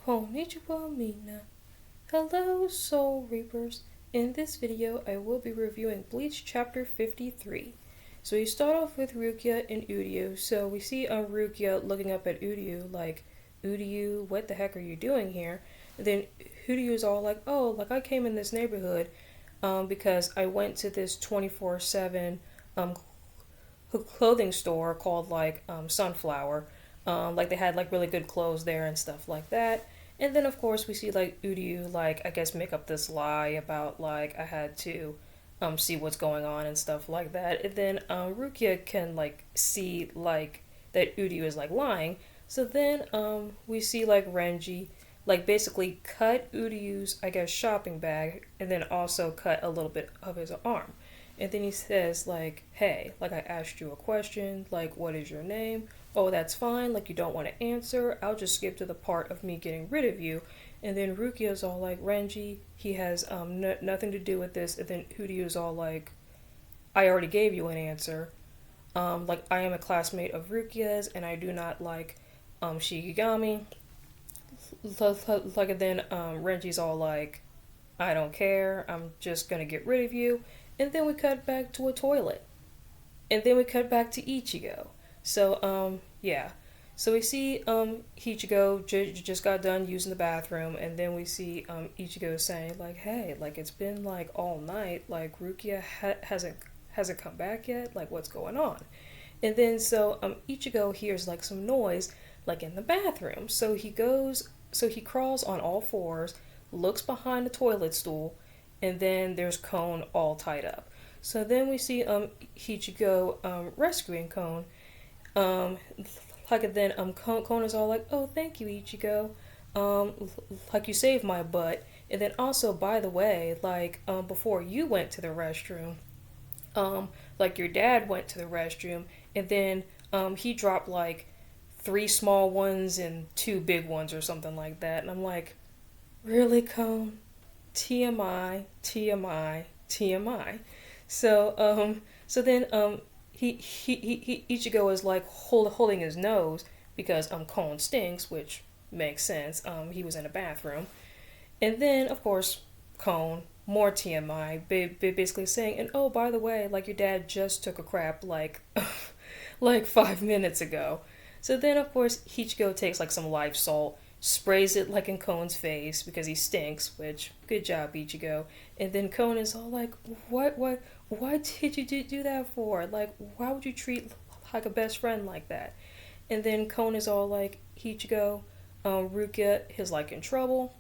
Konnichiwa Mina. Hello Soul Reapers. In this video I will be reviewing Bleach chapter 53. So we start off with Rukia and Uryu. So we see Rukia looking up at Uryu like, Uryu, what the heck are you doing here? And then Uryu's all like, oh, like I came in this neighborhood because I went to this 24/7 clothing store called Sunflower. Like they had like really good clothes there and stuff like that. And then of course we see like Uryu like I guess make up this lie about like I had to see what's going on and stuff like that. And then Rukia can like see like that Uryu is like lying. So then we see like Renji like basically cut Uryu's I guess shopping bag and then also cut a little bit of his arm. And then he says like, hey, like I asked you a question, like what is your name? Oh, that's fine, like you don't want to answer. I'll just skip to the part of me getting rid of you. And then Rukia's all like, Renji, he has nothing to do with this. And then Uryu's all like, I already gave you an answer. Like I am a classmate of Rukia's and I do not like Shikigami. Like and then Renji's all like, I don't care, I'm just gonna get rid of you. And then we cut back to a toilet. And then we cut back to Ichigo. So, yeah. So we see Ichigo just got done using the bathroom, and then we see Ichigo saying like, "Hey, like it's been like all night. Like Rukia hasn't come back yet. Like what's going on?" And then so Ichigo hears like some noise like in the bathroom. So he crawls on all fours, looks behind the toilet stool, and then there's Kon all tied up. So then we see Ichigo rescuing Kon. Like then Kon is all like, oh thank you Ichigo, like you saved my butt. And then also by the way, like before you went to the restroom, like your dad went to the restroom, and then he dropped like 3 small ones and 2 big ones or something like that. And I'm like, really Kon? TMI, TMI, TMI. So then he Ichigo is like holding his nose because Kon stinks, which makes sense. He was in a bathroom, and then of course Kon more TMI, basically saying, and oh by the way, like your dad just took a crap like like 5 minutes ago. So then of course Ichigo takes like some live salt, sprays it like in Kon's face because he stinks, which good job Ichigo. And then Kon is all like, why did you do that for? Like why would you treat like a best friend like that? And then Kon is all like, Ichigo, Rukia is like in trouble.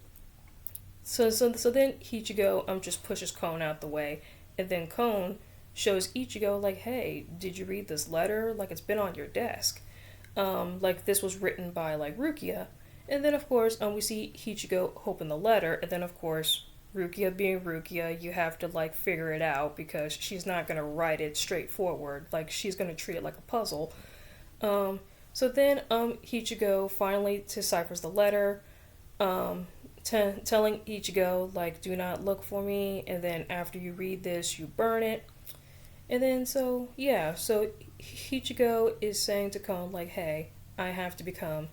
So then Ichigo just pushes Kon out the way, and then Kon shows Ichigo like, hey, did you read this letter? Like it's been on your desk. Like this was written by like Rukia. And then of course we see Ichigo open the letter, and then of course Rukia being Rukia, you have to like figure it out because she's not gonna write it straightforward. Like she's gonna treat it like a puzzle. So then Ichigo finally deciphers the letter, telling Ichigo like, do not look for me, and then after you read this you burn it. And then so yeah, so Ichigo is saying to Kon like, hey, I have to become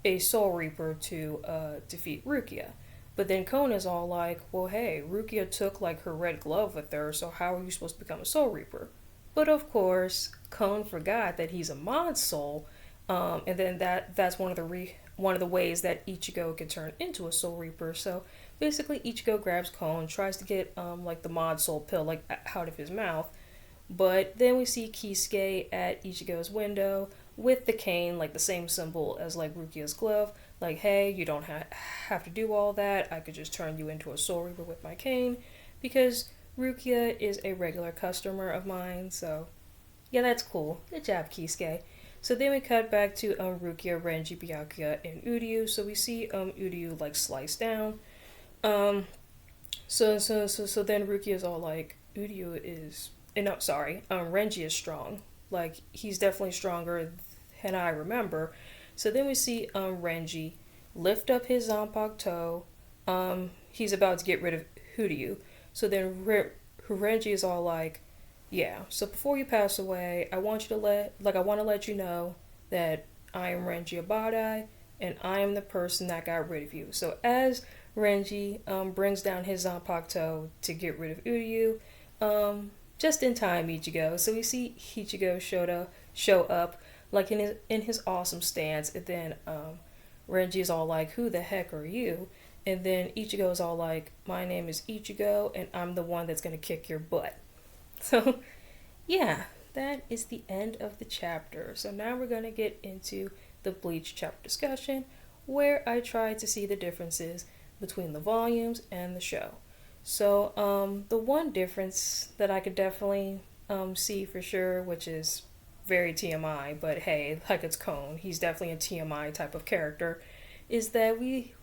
a Soul Reaper to defeat Rukia. But then Kon is all like, well hey, Rukia took like her red glove with her, so how are you supposed to become a Soul Reaper? But of course, Kon forgot that he's a mod soul, and then that's one of the ways that Ichigo can turn into a Soul Reaper. So basically Ichigo grabs Kon, tries to get like the mod soul pill like out of his mouth. But then we see Kisuke at Ichigo's window with the cane, like the same symbol as like Rukia's glove. Like, hey, you don't have to do all that. I could just turn you into a Soul Reaper with my cane, because Rukia is a regular customer of mine. So yeah, that's cool. Good job, Kisuke. So then we cut back to Rukia, Renji, Byakuya, and Uryu. So we see Uryu like sliced down. So then Rukia is all like, Uryu is no, sorry, Renji is strong. Like, he's definitely stronger than I remember. So then we see Renji lift up his Zanpakuto. He's about to get rid of Uryu. So then Renji is all like, yeah, so before you pass away, I want to let you know that I am Renji Abadai, and I am the person that got rid of you. So as Renji brings down his Zanpakuto to get rid of Uryu, just in time, Ichigo. So we see Ichigo show up like in his awesome stance, and then Renji is all like, "Who the heck are you?" And then Ichigo is all like, "My name is Ichigo, and I'm the one that's gonna kick your butt." So yeah, that is the end of the chapter. So now we're gonna get into the Bleach chapter discussion, where I try to see the differences between the volumes and the show. So the one difference that I could definitely see for sure, which is very TMI, but hey, like it's Cone, he's definitely a TMI type of character, is that we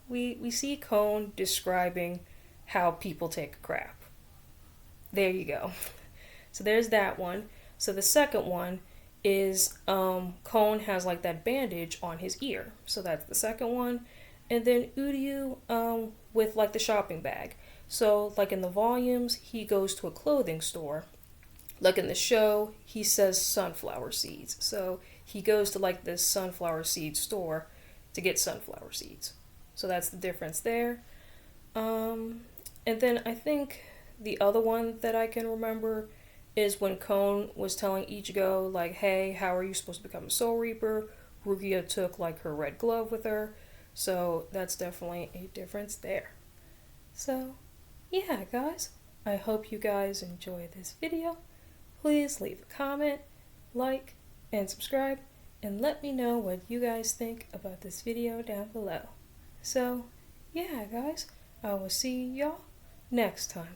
see Cone describing how people take a crap. There you go. So there's that one. So the second one is Cone has like that bandage on his ear. So that's the second one. And then Uryu with like the shopping bag. So like in the volumes, he goes to a clothing store. Like in the show, he says sunflower seeds. So he goes to like this sunflower seed store to get sunflower seeds. So that's the difference there. And then I think the other one that I can remember is when Cone was telling Ichigo, like, hey, how are you supposed to become a Soul Reaper? Rukia took, like, her red glove with her. So that's definitely a difference there. So, yeah, guys. I hope you guys enjoy this video. Please leave a comment, like, and subscribe. And let me know what you guys think about this video down below. So, yeah, guys. I will see y'all next time.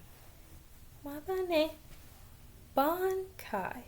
Mabane. Bankai.